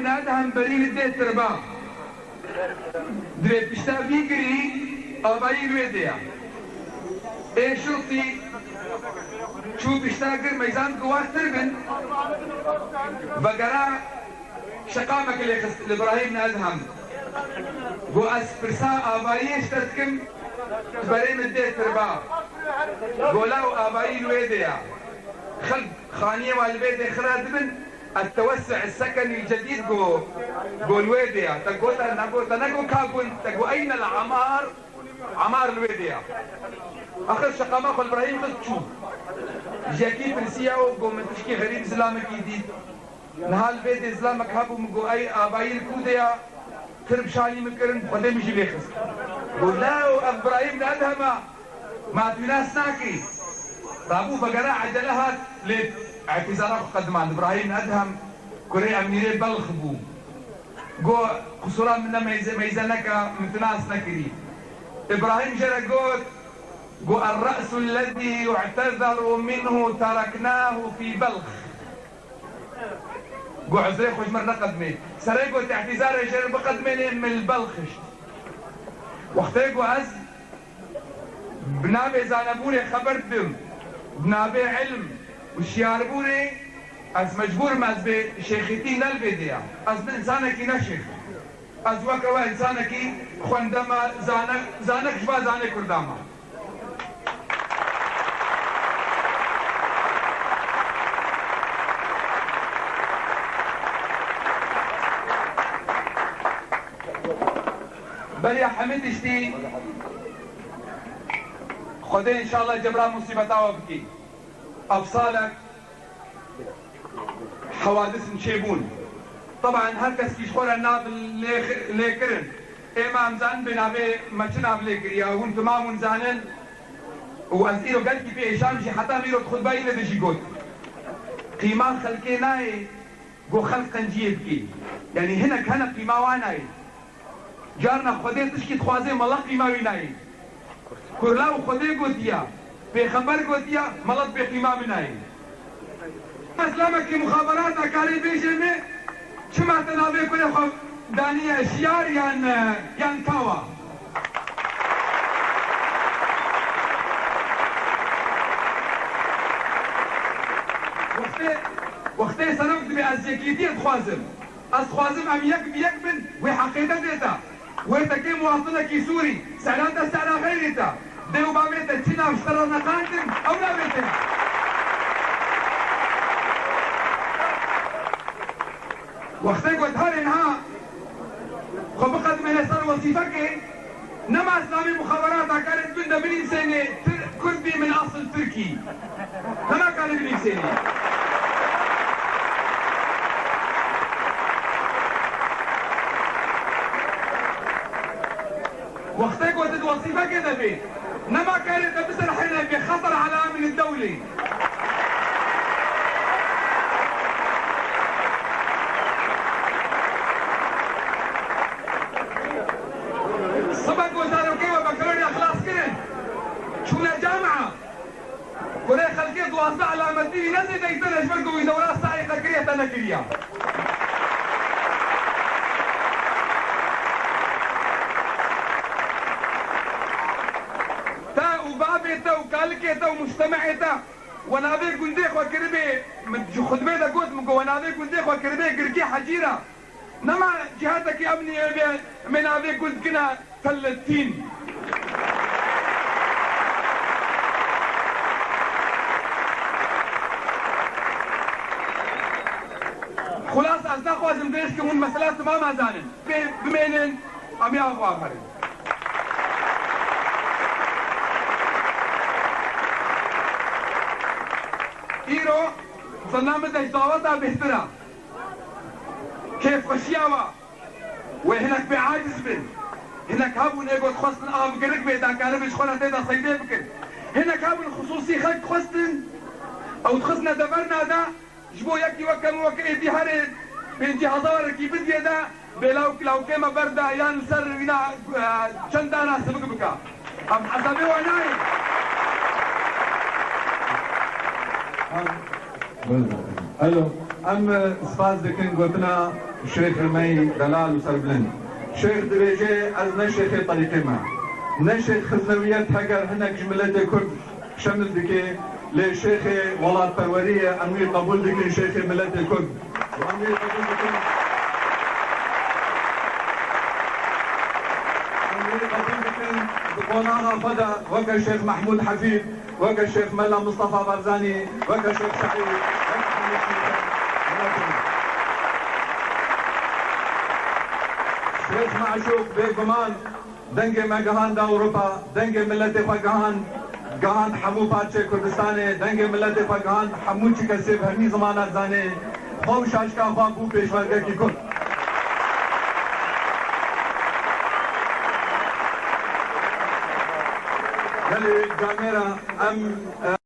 إبراهيم نادهم برين الديت تربا دري بشتا بيقري آبایی الويديا إيه شرطي شو بيشتاقر ميزان قوات تربن بقرا شقامك اللي خست لإبراهيم نادهم قو أسبرسا آبایی اشترتكم برين الديت تربا قولاو آبایی الويديا خلق خانية والبيت إخراج من التوسع السكني الجديد جو الويديا تقول تنقو كاكون تقول أين العمار عمار الويديا آخر شقامة خل إبراهيم خل تشوف جاكي فرسيا وقو من تشكي غريب إسلامك جديد نهال بيت إسلامك هابو مقو أي آبائي الكوديا ترب شاني مكرن خدي مجي بيخس قول لا إبراهيم نادهما ما تناس ناكي رابو بقرا عجلها لاعتذارات قدمان إبراهيم أدهم كوري أميري بلخ بو جو خسران منا ميزانك متناس نكري إبراهيم جرى جو الرأس الذي يعتذر منه تركناه في بلخ جو عزري خوش مرة قدمي سريقو اعتذار جرى بقدمي من البلخش وقتيقو أز بنابي زانبوني خبر دم بنابي علم وشياربوني از مجبور ماز به شيختي نلبيديا از من انسانك نشيخ از وكوا انسانك خوندما زانك شبا زانك كرداما بل يا حمد اشتي خدي ان شاء الله جبران مصيبتها وبكي أفصالك حوادث نشيبون طبعا هركس كيش خورا ناب ليكرن إمام زان بنابي مچناب ليكريا هون تمامون زانن وأزيرو قلتي في إيشام شي حتى ميرو تخد باي لدشي قد قيمان خلقي ناي قو خلق قنجيه بكي يعني هنا قيمة واناي جارنا خدي تشكي تخوازي ملا قيمة ويناي كرلاو خدي قوتيا پیغمبر گوتیا ملت به قیمه بنایی اسلامك کی مخابرات اکاری بیشه میں شما تنابه کنه خب دانی اشیار یان کاوا وقتی سنوکت به از یکیتیت خوازم ام یک بن وی حقیقت دیتا وی تکی مواطنه کی سوری سعلانتا سعلا غیریتا ديو بابيتا تشينا واشترنا قانتن او لا بيتنا وقتك وتهاري نها خبقت من يسار وظيفك نما اسلامي مخابرات كانت بندا بني سنة كردي من اصل تركي فما كان بني سنة وقتك وتد وظيفة كده بيه نما كانت بسرح بخطر على الامن الدولي سبق وزارة كيف بكالوريا خلاص كده شو جامعة كلها خلقية واصلة على مدينة نزل ديتنا شبرقوا يدورات سائقة كرية تنكرية وكالكيتا ومجتمعيتا ونابي قنديخ وكربي من خدمي دا قوت مكو ونابي قنديخ وكربي قرقي حجيرة نما جهاتك أبني من أبي قلت كنا ثلاثين خلاص أصدق وازم ديش كمون مسألات ما زانن بمينن أمي أخو آخرين إيرو صنامة دعوتها بهترة كيف خشياوة وهناك بعاجز بن هناك هابون ايقو تخصن قرق بيدا كاربش خونا تيدا صيدي بكر هناك هابون خصوصي خلق خصن او تخصنا دبرنا دا جبو يكي وكم وكي دي هاري بنتي هزار كي بدي دا بلاو كيما بردا يان سر وينا چندانا سبق بكا ام حسابي وعناي الو ام سپاس دکن گوتنا شيخ رمي دلال وسربلن شيخ دريجي از نشيخ طريقي ما نشيخ خزنويات هجر هناك جملة كرد شمل بكي لشيخ والله البرورية أمير قبول بكي شيخ ملة الكرد وأمير قبول بكي بقونانا فدا وكا الشيخ محمود حفيد وكا الشيخ ملا مصطفى برزاني وكا الشيخ سعيد شيخ معشوق بيقمان دنگ مگهان دا اوروبا دنگ ملت فگهان گهان حمو پارچه کردستانه دنگ ملت فگهان حمو چی کسی بهمی زمانت زانه خوش اشکا خواب بو پیشورگه کی کرد گلی جامعه ام